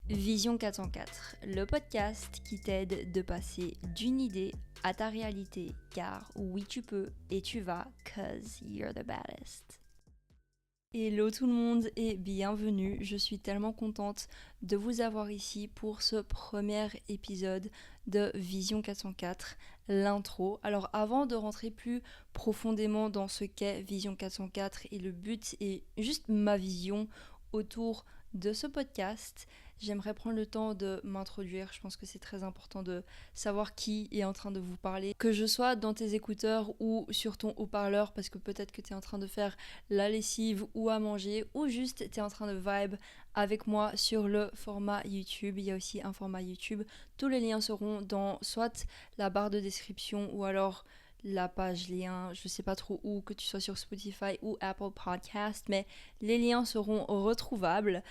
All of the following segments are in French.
Vision 404, le podcast qui t'aide de passer d'une idée à ta réalité, car oui tu peux et tu vas, cause you're the baddest. Hello tout le monde et bienvenue, je suis tellement contente de vous avoir ici pour ce premier épisode de Vision 404, l'intro. Alors avant de rentrer plus profondément dans ce qu'est Vision 404 et le but et juste ma vision autour de ce podcast, j'aimerais prendre le temps de m'introduire. Je pense que c'est très important de savoir qui est en train de vous parler. Que je sois dans tes écouteurs ou sur ton haut-parleur, parce que peut-être que tu es en train de faire la lessive ou à manger, ou juste tu es en train de vibe avec moi sur le format YouTube. Il y a aussi un format YouTube. Tous les liens seront dans soit la barre de description ou alors la page lien, je sais pas trop où, que tu sois sur Spotify ou Apple Podcast, mais les liens seront retrouvables.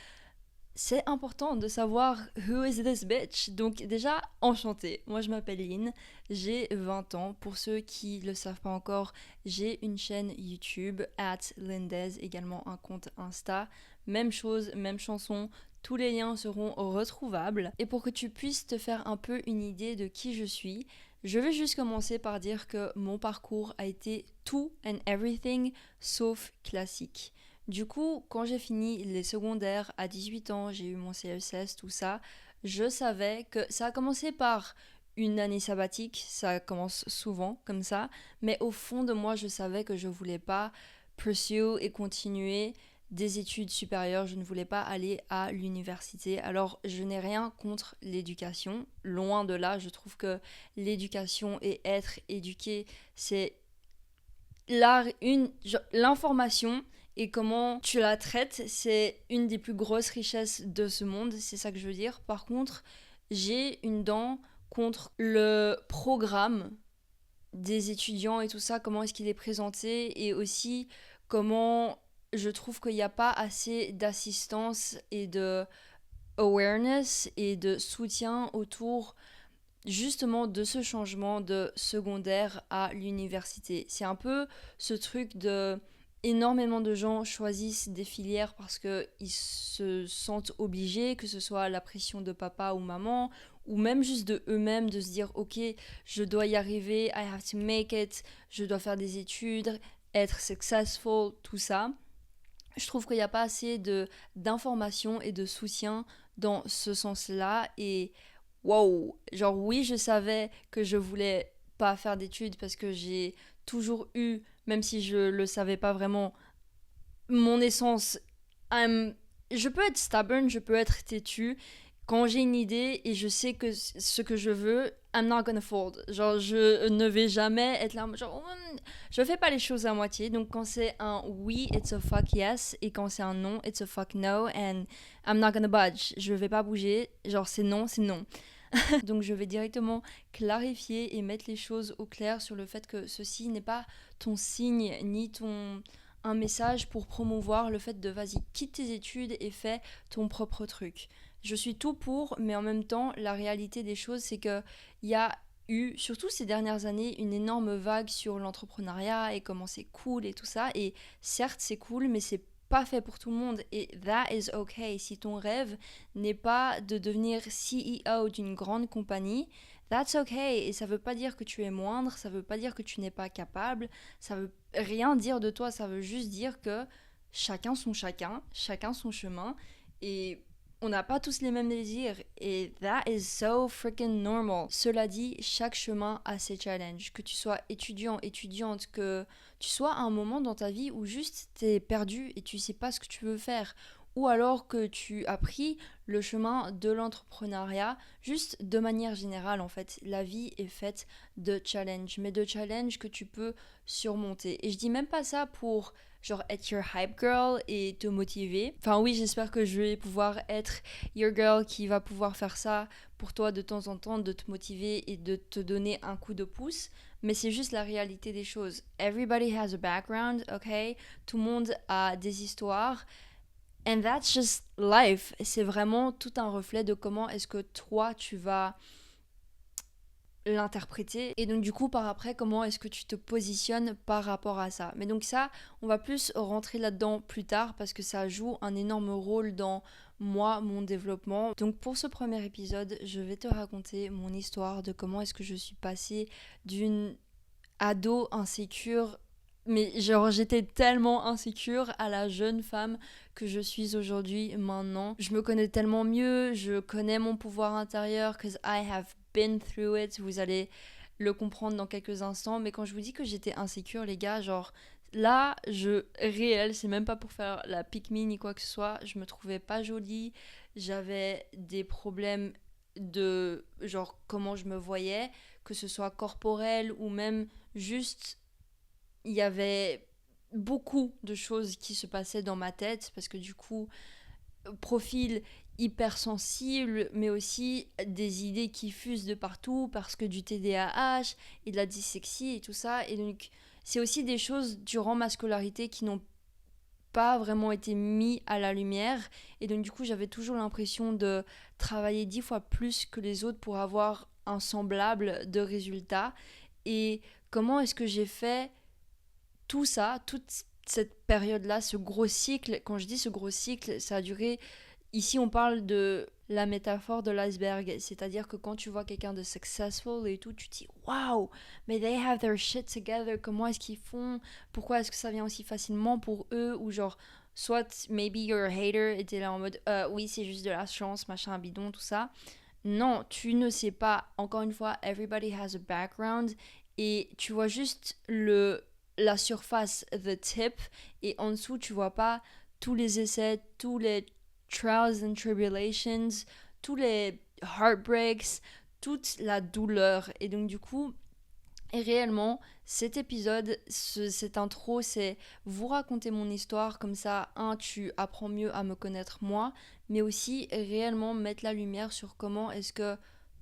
C'est important de savoir who is this bitch. Donc déjà, enchantée. Moi je m'appelle Lynn, j'ai 20 ans. Pour ceux qui le savent pas encore, j'ai une chaîne YouTube @Lindez, également un compte Insta. Même chose, même chanson. Tous les liens seront retrouvables. Et pour que tu puisses te faire un peu une idée de qui je suis, je vais juste commencer par dire que mon parcours a été tout and everything sauf classique. Du coup, quand j'ai fini les secondaires à 18 ans, j'ai eu mon CESS, tout ça, je savais que ça a commencé par une année sabbatique, ça commence souvent comme ça, mais au fond de moi, je savais que je voulais pas pursue et continuer des études supérieures, je ne voulais pas aller à l'université. Alors, je n'ai rien contre l'éducation, loin de là, je trouve que l'éducation et être éduqué, c'est l'information et comment tu la traites, c'est une des plus grosses richesses de ce monde, c'est ça que je veux dire. Par contre, j'ai une dent contre le programme des étudiants et tout ça, comment est-ce qu'il est présenté et aussi comment je trouve qu'il n'y a pas assez d'assistance et de awareness et de soutien autour justement de ce changement de secondaire à l'université. C'est un peu ce truc de énormément de gens choisissent des filières parce qu'ils se sentent obligés, que ce soit la pression de papa ou maman, ou même juste de eux-mêmes, de se dire ok, je dois y arriver, I have to make it, je dois faire des études, être successful, tout ça. Je trouve qu'il n'y a pas assez d'informations et de soutien dans ce sens-là et wow, genre oui, je savais que je voulais pas faire d'études parce que j'ai toujours eu, même si je le savais pas vraiment, mon essence. Je peux être stubborn, je peux être têtu. Quand j'ai une idée et je sais que ce que je veux, I'm not gonna fold. Genre, je ne vais jamais être là, genre, je fais pas les choses à moitié. Donc, quand c'est un oui, it's a fuck yes. Et quand c'est un non, it's a fuck no. And I'm not gonna budge. Je vais pas bouger. Genre, c'est non, c'est non. Donc je vais directement clarifier et mettre les choses au clair sur le fait que ceci n'est pas ton signe ni un message pour promouvoir le fait de vas-y, quitte tes études et fais ton propre truc. Je suis tout pour, mais en même temps, la réalité des choses, c'est qu'il y a eu, surtout ces dernières années, une énorme vague sur l'entrepreneuriat et comment c'est cool et tout ça. Et certes, c'est cool, mais c'est pas fait pour tout le monde et that is okay. Si ton rêve n'est pas de devenir CEO d'une grande compagnie, that's okay. Et ça veut pas dire que tu es moindre, ça veut pas dire que tu n'es pas capable, ça veut rien dire de toi, ça veut juste dire que chacun son chemin et on n'a pas tous les mêmes désirs et that is so freaking normal. Cela dit, chaque chemin a ses challenges. Que tu sois étudiant, étudiante, que tu sois à un moment dans ta vie où juste t'es perdu et tu sais pas ce que tu veux faire. Ou alors que tu as pris le chemin de l'entrepreneuriat, juste de manière générale en fait. La vie est faite de challenges, mais de challenges que tu peux surmonter. Et je dis même pas ça pour genre être your hype girl et te motiver. Enfin oui, j'espère que je vais pouvoir être your girl qui va pouvoir faire ça pour toi de temps en temps, de te motiver et de te donner un coup de pouce. Mais c'est juste la réalité des choses. Everybody has a background, ok? Tout le monde a des histoires. And that's just life. C'est vraiment tout un reflet de comment est-ce que toi tu vas l'interpréter et donc du coup par après comment est-ce que tu te positionnes par rapport à ça. Mais donc ça on va plus rentrer là-dedans plus tard parce que ça joue un énorme rôle dans moi, mon développement. Donc pour ce premier épisode, je vais te raconter mon histoire de comment est-ce que je suis passée d'une ado insécure, mais genre j'étais tellement insécure, à la jeune femme que je suis aujourd'hui maintenant. Je me connais tellement mieux, je connais mon pouvoir intérieur, cause I have been through it. Vous allez le comprendre dans quelques instants, mais quand je vous dis que j'étais insécure, les gars, genre là, réel, c'est même pas pour faire la pick me ni quoi que ce soit, je me trouvais pas jolie, j'avais des problèmes de genre comment je me voyais, que ce soit corporel ou même juste, il y avait beaucoup de choses qui se passaient dans ma tête parce que du coup, profil hypersensible, mais aussi des idées qui fusent de partout parce que du TDAH et de la dyslexie et tout ça. Et donc, c'est aussi des choses durant ma scolarité qui n'ont pas vraiment été mis à la lumière. Et donc, du coup, j'avais toujours l'impression de travailler 10 fois plus que les autres pour avoir un semblable de résultat. Et comment est-ce que j'ai fait tout ça, toute cette période-là, ce gros cycle? Quand je dis ce gros cycle, ça a duré. Ici, on parle de la métaphore de l'iceberg, c'est-à-dire que quand tu vois quelqu'un de successful et tout, tu te dis waouh, mais they have their shit together, comment est-ce qu'ils font, pourquoi est-ce que ça vient aussi facilement pour eux, ou genre, soit maybe you're a hater et t'es là en mode oui, c'est juste de la chance, machin, bidon, tout ça. Non, tu ne sais pas, encore une fois, everybody has a background et tu vois juste la surface, the tip, et en dessous, tu vois pas tous les essais, tous les trials and tribulations, tous les heartbreaks, toute la douleur. Et donc du coup, et réellement, cet épisode, cette intro, c'est vous raconter mon histoire, comme ça, tu apprends mieux à me connaître moi, mais aussi réellement mettre la lumière sur comment est-ce que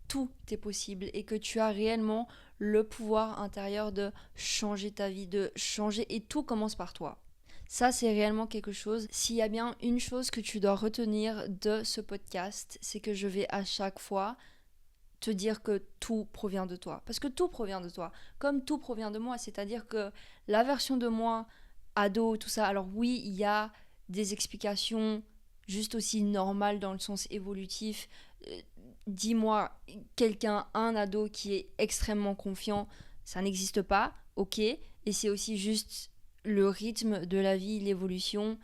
tout est possible et que tu as réellement le pouvoir intérieur de changer ta vie, de changer, et tout commence par toi. Ça, c'est réellement quelque chose. S'il y a bien une chose que tu dois retenir de ce podcast, c'est que je vais à chaque fois te dire que tout provient de toi. Parce que tout provient de toi, comme tout provient de moi. C'est-à-dire que la version de moi, ado, tout ça, alors oui, il y a des explications juste aussi normales dans le sens évolutif. Dis-moi, un ado qui est extrêmement confiant, ça n'existe pas, ok. Et c'est aussi juste le rythme de la vie, l'évolution,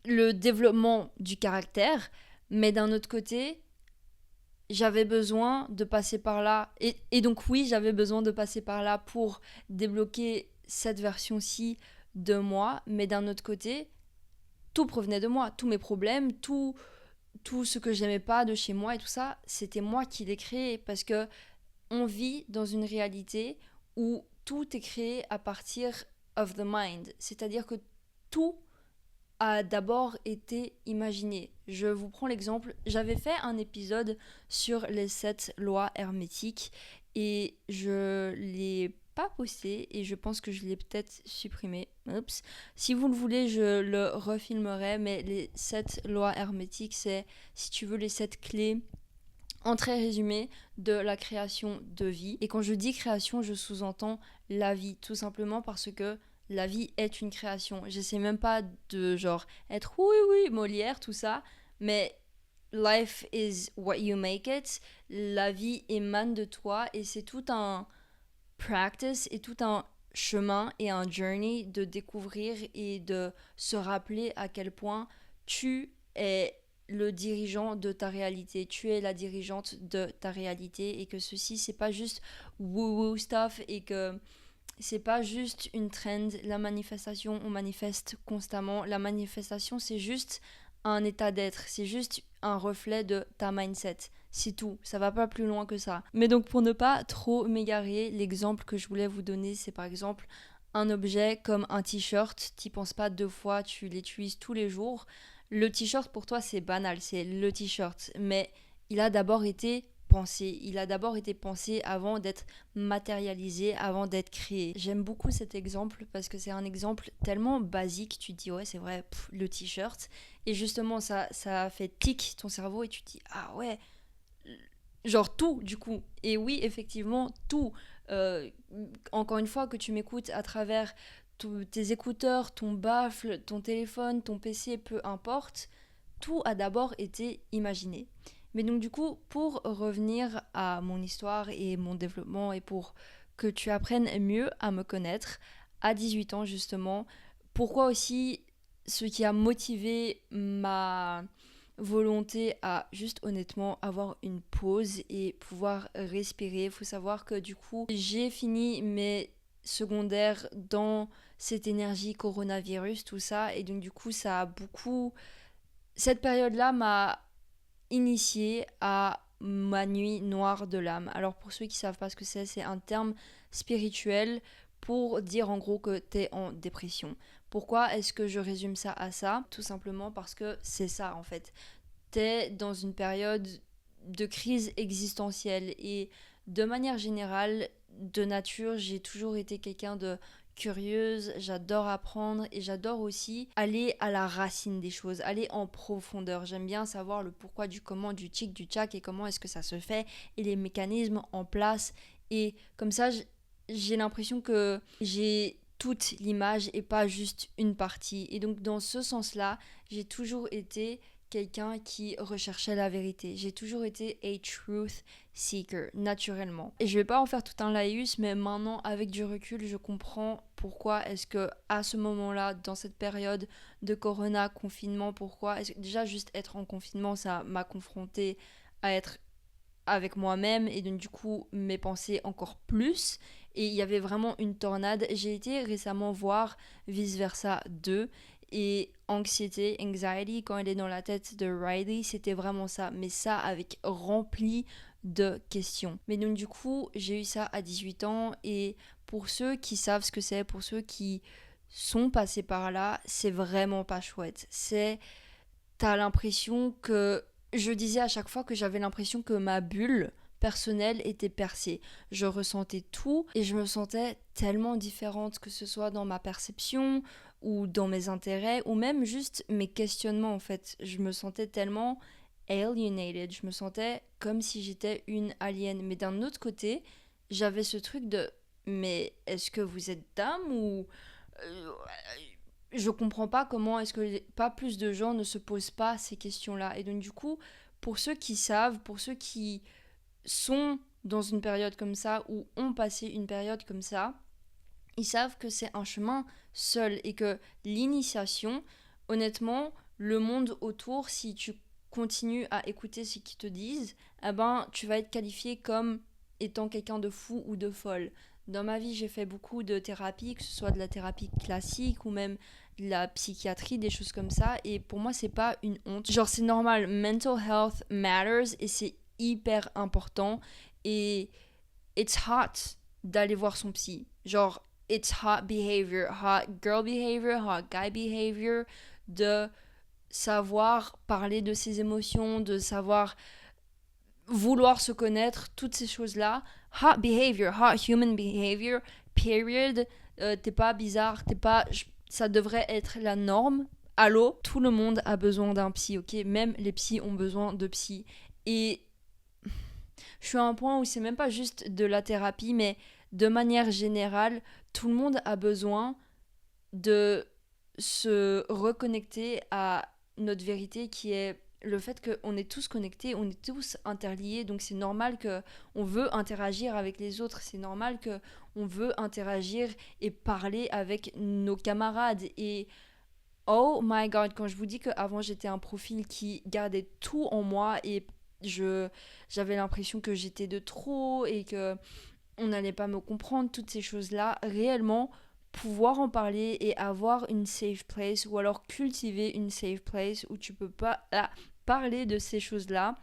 le développement du caractère. Mais d'un autre côté, j'avais besoin de passer par là. Et donc oui, j'avais besoin de passer par là pour débloquer cette version-ci de moi. Mais d'un autre côté, tout provenait de moi. Tous mes problèmes, tout ce que j'aimais pas de chez moi et tout ça, c'était moi qui l'ai créé. Parce que on vit dans une réalité où tout est créé à partir of the mind. C'est-à-dire que tout a d'abord été imaginé. Je vous prends l'exemple, j'avais fait un épisode sur les 7 lois hermétiques et je l'ai pas posté et je pense que je l'ai peut-être supprimé. Oups. Si vous le voulez, je le refilmerai, mais les 7 lois hermétiques, c'est, si tu veux, les 7 clés en très résumé de la création de vie. Et quand je dis création, je sous-entends la vie, tout simplement parce que la vie est une création. J'essaie même pas de genre être oui oui Molière, tout ça, mais life is what you make it. La vie émane de toi et c'est tout un practice et tout un chemin et un journey de découvrir et de se rappeler à quel point tu es le dirigeant de ta réalité, tu es la dirigeante de ta réalité et que ceci c'est pas juste woo-woo stuff et que c'est pas juste une trend, la manifestation, on manifeste constamment, la manifestation c'est juste un état d'être, c'est juste un reflet de ta mindset, c'est tout, ça va pas plus loin que ça. Mais donc pour ne pas trop m'égarer, l'exemple que je voulais vous donner c'est par exemple un objet comme un t-shirt, t'y penses pas deux fois, tu l'utilises tous les jours. Le t-shirt pour toi c'est banal, c'est le t-shirt, mais il a d'abord été pensé, il a d'abord été pensé avant d'être matérialisé, avant d'être créé. J'aime beaucoup cet exemple parce que c'est un exemple tellement basique, tu te dis ouais c'est vrai, le t-shirt, et justement ça fait tic ton cerveau et tu te dis ah ouais, genre tout du coup. Et oui effectivement tout. Euh, Encore une fois que tu m'écoutes à travers tes écouteurs, ton baffle, ton téléphone, ton PC, peu importe, tout a d'abord été imaginé. Mais donc du coup, pour revenir à mon histoire et mon développement et pour que tu apprennes mieux à me connaître, à 18 ans justement, pourquoi aussi ce qui a motivé ma volonté à juste honnêtement avoir une pause et pouvoir respirer. Il faut savoir que du coup, j'ai fini mes secondaires dans cette énergie coronavirus, tout ça, et donc du coup, ça a beaucoup... Cette période-là m'a initié à ma nuit noire de l'âme. Alors pour ceux qui savent pas ce que c'est un terme spirituel pour dire en gros que t'es en dépression. Pourquoi est-ce que je résume ça à ça? Tout simplement parce que c'est ça en fait. T'es dans une période de crise existentielle et de manière générale, de nature, j'ai toujours été quelqu'un de curieuse, j'adore apprendre et j'adore aussi aller à la racine des choses, aller en profondeur. J'aime bien savoir le pourquoi du comment, du tic, du tchac et comment est-ce que ça se fait et les mécanismes en place. Et comme ça, j'ai l'impression que j'ai toute l'image et pas juste une partie. Et donc dans ce sens-là, j'ai toujours été quelqu'un qui recherchait la vérité. J'ai toujours été a truth seeker, naturellement. Et je vais pas en faire tout un laïus, mais maintenant, avec du recul, je comprends pourquoi est-ce que, à ce moment-là, dans cette période de corona, confinement, pourquoi est-ce que déjà juste être en confinement, ça m'a confronté à être avec moi-même et donc du coup mes pensées encore plus et il y avait vraiment une tornade. J'ai été récemment voir Vice Versa 2 et anxiety, quand elle est dans la tête de Riley, c'était vraiment ça, mais ça avec rempli de questions. Mais donc du coup j'ai eu ça à 18 ans et pour ceux qui savent ce que c'est, pour ceux qui sont passés par là, c'est vraiment pas chouette. T'as l'impression que... Je disais à chaque fois que j'avais l'impression que ma bulle personnelle était percée. Je ressentais tout et je me sentais tellement différente, que ce soit dans ma perception ou dans mes intérêts ou même juste mes questionnements en fait. Je me sentais tellement alienated, je me sentais comme si j'étais une alien. Mais d'un autre côté, j'avais ce truc de mais est-ce que vous êtes dame ou euh, je comprends pas comment est-ce que pas plus de gens ne se posent pas ces questions-là. Et donc du coup, pour ceux qui savent, pour ceux qui sont dans une période comme ça ou ont passé une période comme ça, ils savent que c'est un chemin seul et que l'initiation, honnêtement, le monde autour, si tu continues à écouter ce qu'ils te disent, eh ben, tu vas être qualifié comme étant quelqu'un de fou ou de folle. Dans ma vie, j'ai fait beaucoup de thérapie, que ce soit de la thérapie classique ou même de la psychiatrie, des choses comme ça. Et pour moi, c'est pas une honte. Genre, c'est normal. Mental health matters et c'est hyper important. Et it's hot d'aller voir son psy. Genre, it's hot behavior, hot girl behavior, hot guy behavior, de savoir parler de ses émotions, de savoir vouloir se connaître, toutes ces choses-là. Hot behavior, hot human behavior, period. T'es pas bizarre, t'es pas... Ça devrait être la norme. Allô, tout le monde a besoin d'un psy, ok? Même les psys ont besoin de psy. Et je suis à un point où c'est même pas juste de la thérapie, mais de manière générale, tout le monde a besoin de se reconnecter à notre vérité qui est le fait qu'on est tous connectés, on est tous interliés, donc c'est normal qu'on veut interagir avec les autres, c'est normal qu'on veut interagir et parler avec nos camarades. Et oh my god, quand je vous dis qu'avant j'étais un profil qui gardait tout en moi et j'avais l'impression que j'étais de trop et que on n'allait pas me comprendre, toutes ces choses-là, réellement pouvoir en parler et avoir une safe place ou alors cultiver une safe place où tu peux pas parler de ces choses-là,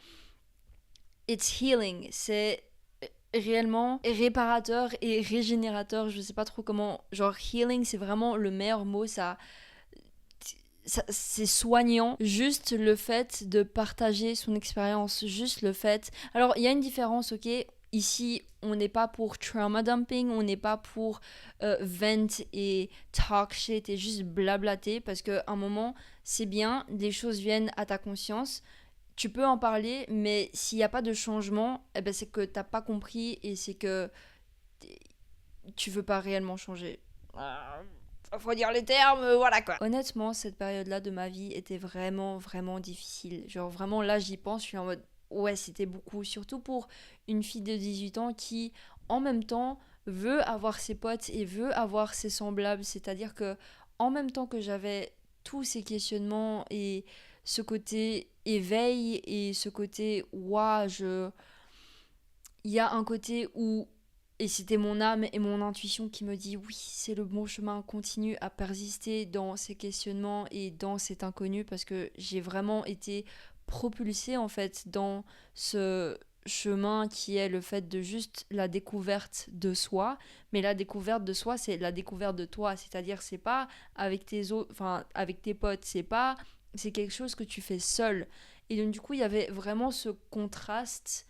it's healing, c'est réellement réparateur et régénérateur, je sais pas trop comment, genre healing c'est vraiment le meilleur mot, ça c'est soignant, juste le fait de partager son expérience, juste le fait... Alors, il y a une différence, ok? Ici, on n'est pas pour trauma dumping, on n'est pas pour vent et talk shit et juste blablater, parce qu'à un moment, c'est bien, les choses viennent à ta conscience, tu peux en parler, mais s'il n'y a pas de changement, eh ben c'est que t'as pas compris et c'est que tu veux pas réellement changer. faut dire les termes, voilà quoi. Honnêtement, cette période-là de ma vie était vraiment, vraiment difficile. Genre vraiment là, j'y pense, je suis en mode, ouais, c'était beaucoup. Surtout pour une fille de 18 ans qui, en même temps, veut avoir ses potes et veut avoir ses semblables. C'est-à-dire que, en même temps que j'avais tous ces questionnements et ce côté éveil et ce côté, ouah, il y a un côté où, et c'était mon âme et mon intuition qui me dit oui, c'est le bon chemin, continue à persister dans ces questionnements et dans cet inconnu parce que j'ai vraiment été propulsée en fait dans ce chemin qui est le fait de juste la découverte de soi, mais la découverte de soi c'est la découverte de toi, c'est-à-dire c'est pas avec avec tes potes, c'est quelque chose que tu fais seul. Et donc du coup, il y avait vraiment ce contraste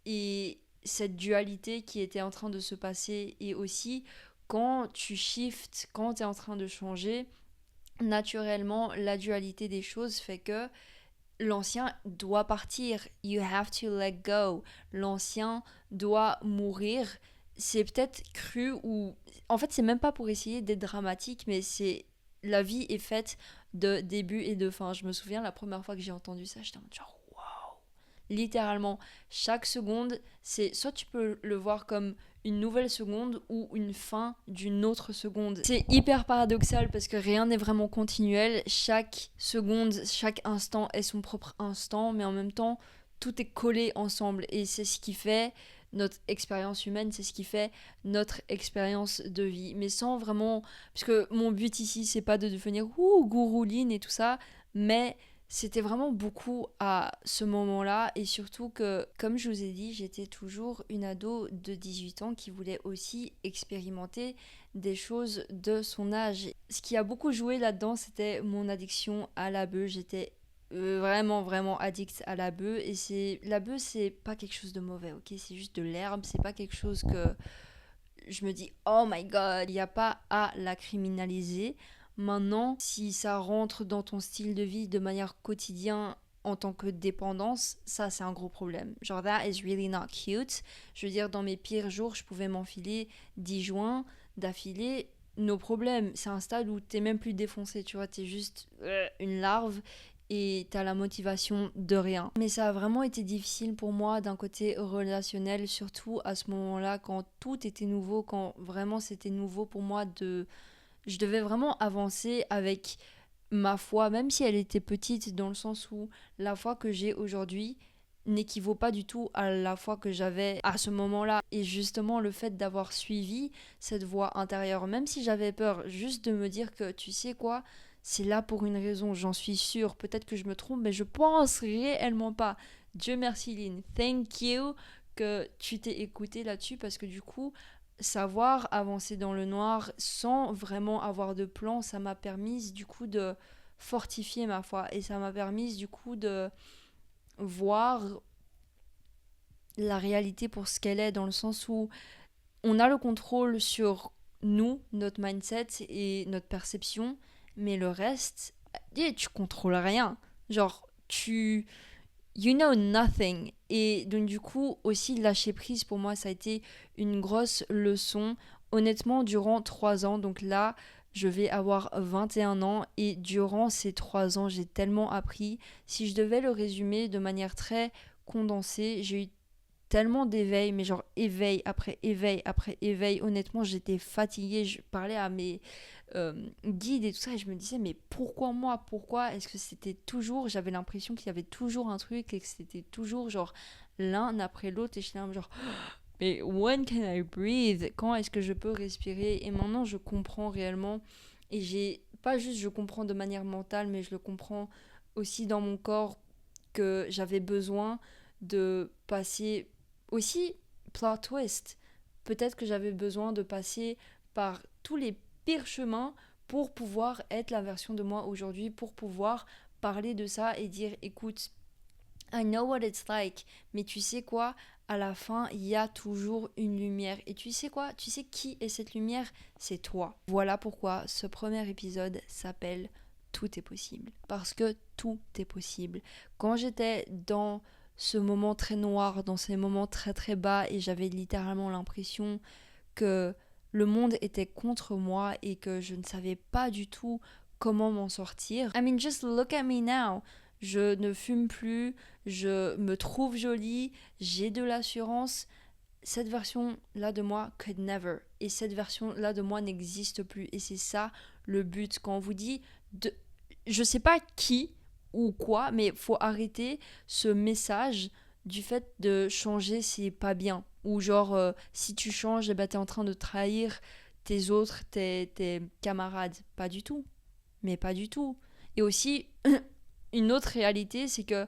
et cette dualité qui était en train de se passer. Et aussi, quand tu shifts, quand tu es en train de changer, naturellement, la dualité des choses fait que l'ancien doit partir. You have to let go. L'ancien doit mourir. C'est peut-être cru ou... En fait, c'est même pas pour essayer d'être dramatique, mais c'est... La vie est faite de début et de fin. Je me souviens, la première fois que j'ai entendu ça, j'étais en mode genre littéralement, chaque seconde, c'est soit tu peux le voir comme une nouvelle seconde ou une fin d'une autre seconde. C'est hyper paradoxal parce que rien n'est vraiment continuel. Chaque seconde, chaque instant est son propre instant, mais en même temps, tout est collé ensemble. Et c'est ce qui fait notre expérience humaine, c'est ce qui fait notre expérience de vie. Mais sans vraiment... Parce que mon but ici, c'est pas de devenir gourouline et tout ça, mais c'était vraiment beaucoup à ce moment-là et surtout que, comme je vous ai dit, j'étais toujours une ado de 18 ans qui voulait aussi expérimenter des choses de son âge. Ce qui a beaucoup joué là-dedans, c'était mon addiction à la bœuf. J'étais vraiment, vraiment addict à la bœuf et la bœuf, c'est pas quelque chose de mauvais, ok? C'est juste de l'herbe, c'est pas quelque chose que je me dis oh my god, il n'y a pas à la criminaliser. Maintenant, si ça rentre dans ton style de vie de manière quotidienne en tant que dépendance, ça c'est un gros problème. Genre that is really not cute. Je veux dire, dans mes pires jours, je pouvais m'enfiler 10 joints d'affilée. Nos problèmes, c'est un stade où t'es même plus défoncé, tu vois, t'es juste une larve et t'as la motivation de rien. Mais ça a vraiment été difficile pour moi d'un côté relationnel, surtout à ce moment-là quand tout était nouveau, quand vraiment c'était nouveau pour moi je devais vraiment avancer avec ma foi, même si elle était petite, dans le sens où la foi que j'ai aujourd'hui n'équivaut pas du tout à la foi que j'avais à ce moment-là. Et justement, le fait d'avoir suivi cette voie intérieure, même si j'avais peur, juste de me dire que, tu sais quoi, c'est là pour une raison, j'en suis sûre, peut-être que je me trompe, mais je pense réellement pas. Dieu merci Lynn, thank you que tu t'es écouté là-dessus parce que du coup, savoir avancer dans le noir sans vraiment avoir de plan, ça m'a permis du coup de fortifier ma foi et ça m'a permis du coup de voir la réalité pour ce qu'elle est dans le sens où on a le contrôle sur nous, notre mindset et notre perception, mais le reste, tu contrôles rien. Genre, you know nothing. Et donc du coup, aussi lâcher prise pour moi, ça a été une grosse leçon. Honnêtement, durant 3 ans, donc là, je vais avoir 21 ans et durant ces 3 ans, j'ai tellement appris. Si je devais le résumer de manière très condensée, j'ai eu tellement d'éveil, mais genre éveil après éveil après éveil. Honnêtement, j'étais fatiguée. Je parlais à mes guides et tout ça et je me disais, mais pourquoi moi? Pourquoi est-ce que c'était toujours... J'avais l'impression qu'il y avait toujours un truc et que c'était toujours genre l'un après l'autre et je suis là genre, mais when can I breathe? Quand est-ce que je peux respirer? Et maintenant, je comprends réellement et j'ai... Pas juste je comprends de manière mentale, mais je le comprends aussi dans mon corps que j'avais besoin de passer aussi, plot twist, peut-être que j'avais besoin de passer par tous les pires chemins pour pouvoir être la version de moi aujourd'hui, pour pouvoir parler de ça et dire écoute, I know what it's like, mais tu sais quoi, à la fin, il y a toujours une lumière. Et tu sais quoi, tu sais qui est cette lumière? C'est toi. Voilà pourquoi ce premier épisode s'appelle Tout est possible. Parce que tout est possible. Quand j'étais dans ce moment très noir, dans ces moments très très bas, et j'avais littéralement l'impression que le monde était contre moi et que je ne savais pas du tout comment m'en sortir. I mean, just look at me now. Je ne fume plus, je me trouve jolie, j'ai de l'assurance. Cette version-là de moi could never. Et cette version-là de moi n'existe plus. Et c'est ça le but. Quand on vous dit, je sais pas qui ou quoi, mais faut arrêter ce message du fait de changer, c'est pas bien. Ou genre, si tu changes, eh ben, t'es en train de trahir tes camarades. Pas du tout. Mais pas du tout. Et aussi, une autre réalité, c'est que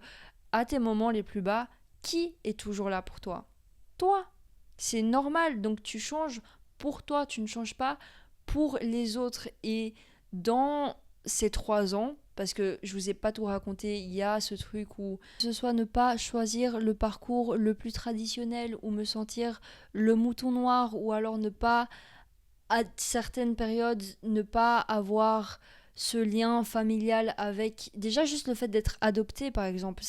à tes moments les plus bas, qui est toujours là pour toi? Toi. C'est normal, donc tu changes pour toi, tu ne changes pas pour les autres. Et dans ces 3 ans, parce que je vous ai pas tout raconté, il y a ce truc où ce soit ne pas choisir le parcours le plus traditionnel ou me sentir le mouton noir ou alors ne pas, à certaines périodes, ne pas avoir ce lien familial avec déjà juste le fait d'être adopté par exemple.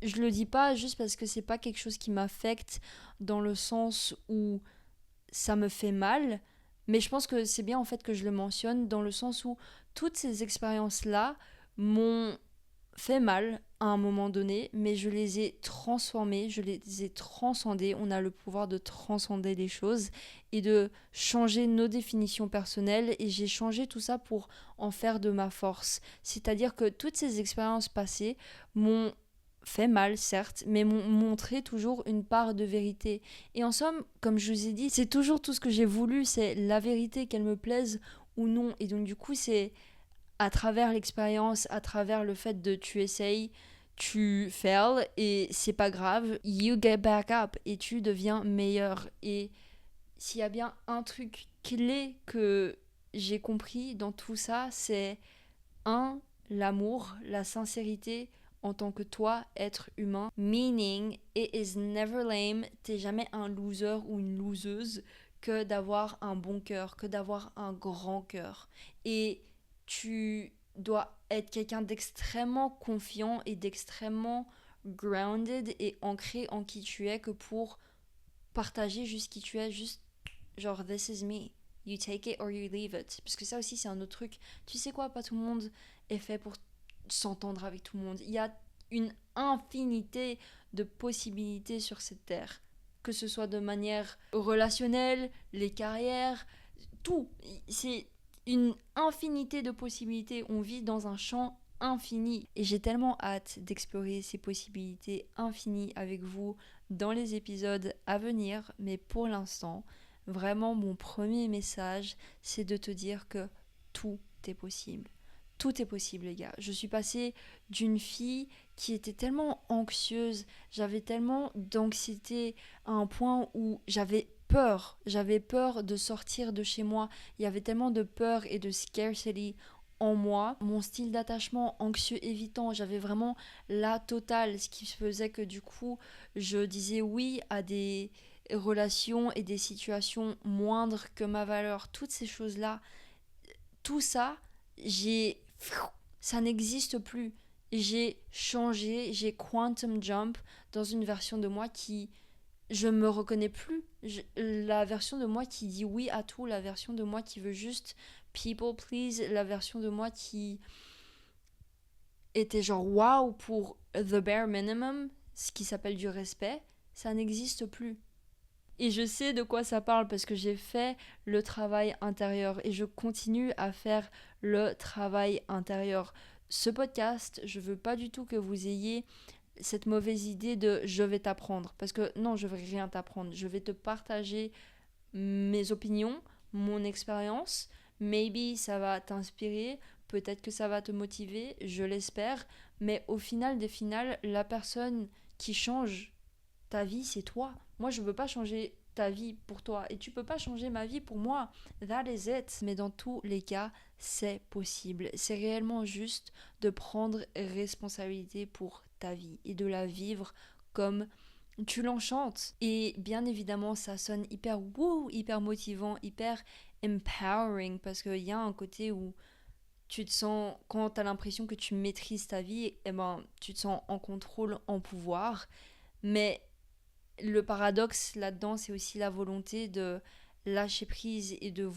Je le dis pas juste parce que c'est pas quelque chose qui m'affecte dans le sens où ça me fait mal, mais je pense que c'est bien en fait que je le mentionne dans le sens où toutes ces expériences là m'ont fait mal à un moment donné, mais je les ai transformées, je les ai transcendées. On a le pouvoir de transcender les choses et de changer nos définitions personnelles, et j'ai changé tout ça pour en faire de ma force. C'est-à-dire que toutes ces expériences passées m'ont fait mal, certes, mais m'ont montré toujours une part de vérité. Et en somme, comme je vous ai dit, c'est toujours tout ce que j'ai voulu, c'est la vérité, qu'elle me plaise ou non. Et donc du coup, c'est à travers l'expérience, à travers le fait de tu essayes, tu fails et c'est pas grave, you get back up et tu deviens meilleur. Et s'il y a bien un truc clé que j'ai compris dans tout ça, c'est un, l'amour, la sincérité en tant que toi, être humain. Meaning, it is never lame, t'es jamais un loser ou une loseuse que d'avoir un bon cœur, que d'avoir un grand cœur. Et tu dois être quelqu'un d'extrêmement confiant et d'extrêmement grounded et ancré en qui tu es que pour partager juste qui tu es, juste genre this is me. You take it or you leave it. Parce que ça aussi c'est un autre truc. Tu sais quoi, pas tout le monde est fait pour s'entendre avec tout le monde. Il y a une infinité de possibilités sur cette terre. Que ce soit de manière relationnelle, les carrières, tout. C'est une infinité de possibilités. On vit dans un champ infini. Et j'ai tellement hâte d'explorer ces possibilités infinies avec vous dans les épisodes à venir. Mais pour l'instant, vraiment mon premier message, c'est de te dire que tout est possible. Tout est possible, les gars. Je suis passée d'une fille qui était tellement anxieuse, j'avais tellement d'anxiété à un point où j'avais peur de sortir de chez moi. Il y avait tellement de peur et de scarcity en moi. Mon style d'attachement anxieux évitant, j'avais vraiment la totale, ce qui faisait que du coup, je disais oui à des relations et des situations moindres que ma valeur. Toutes ces choses-là, tout ça, j'ai ça n'existe plus. J'ai changé, j'ai quantum jump dans une version de moi qui je me reconnais plus. La version de moi qui dit oui à tout, la version de moi qui veut juste people please, la version de moi qui était genre wow pour the bare minimum, ce qui s'appelle du respect, ça n'existe plus. Et je sais de quoi ça parle parce que j'ai fait le travail intérieur et je continue à faire le travail intérieur. Ce podcast, je veux pas du tout que vous ayez cette mauvaise idée de je vais t'apprendre. Parce que non, je vais rien t'apprendre. Je vais te partager mes opinions, mon expérience. Maybe ça va t'inspirer, peut-être que ça va te motiver, je l'espère. Mais au final des finales, la personne qui change ta vie, c'est toi. Moi, je veux pas changer ta vie pour toi et tu peux pas changer ma vie pour moi. That is it. Mais dans tous les cas, c'est possible. C'est réellement juste de prendre responsabilité pour ta vie et de la vivre comme tu l'enchantes. Et bien évidemment, ça sonne hyper woo, hyper motivant, hyper empowering parce qu'il y a un côté où tu te sens, quand tu as l'impression que tu maîtrises ta vie, eh ben, tu te sens en contrôle, en pouvoir. Mais le paradoxe là-dedans, c'est aussi la volonté de lâcher prise et de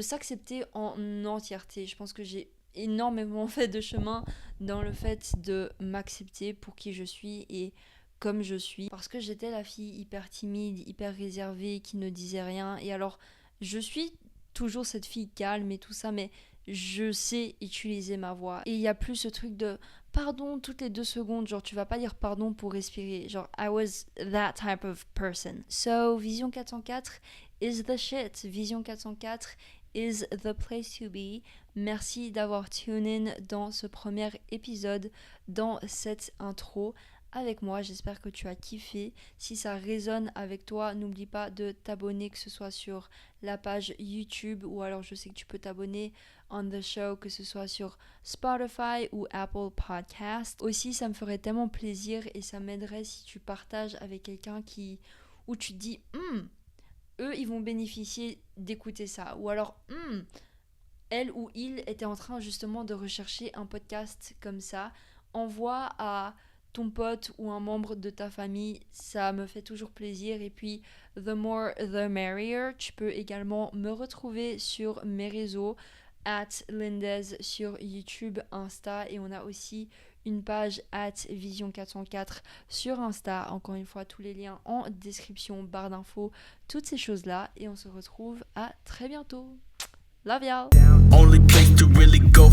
s'accepter en entièreté. Je pense que j'ai énormément fait de chemin dans le fait de m'accepter pour qui je suis et comme je suis. Parce que j'étais la fille hyper timide, hyper réservée, qui ne disait rien. Et alors, je suis toujours cette fille calme et tout ça, mais je sais utiliser ma voix. Et il n'y a plus ce truc de pardon toutes les 2 secondes. Genre, tu vas pas dire pardon pour respirer. Genre, I was that type of person. So, Vision 404 is the shit. Vision 404 is the place to be. Merci d'avoir tune in dans ce premier épisode, dans cette intro avec moi. J'espère que tu as kiffé. Si ça résonne avec toi, n'oublie pas de t'abonner, que ce soit sur la page YouTube ou alors je sais que tu peux t'abonner on the show, que ce soit sur Spotify ou Apple Podcast. Aussi, ça me ferait tellement plaisir et ça m'aiderait si tu partages avec quelqu'un où tu te dis eux, ils vont bénéficier d'écouter ça. Ou alors, elle ou il était en train justement de rechercher un podcast comme ça. Envoie à ton pote ou un membre de ta famille, ça me fait toujours plaisir. Et puis, the more the merrier. Tu peux également me retrouver sur mes réseaux, @Lindez sur YouTube, Insta, et on a aussi une page @Vision404 sur Insta. Encore une fois, tous les liens en description, barre d'infos, toutes ces choses-là. Et on se retrouve à très bientôt. Love y'all. Only place to really go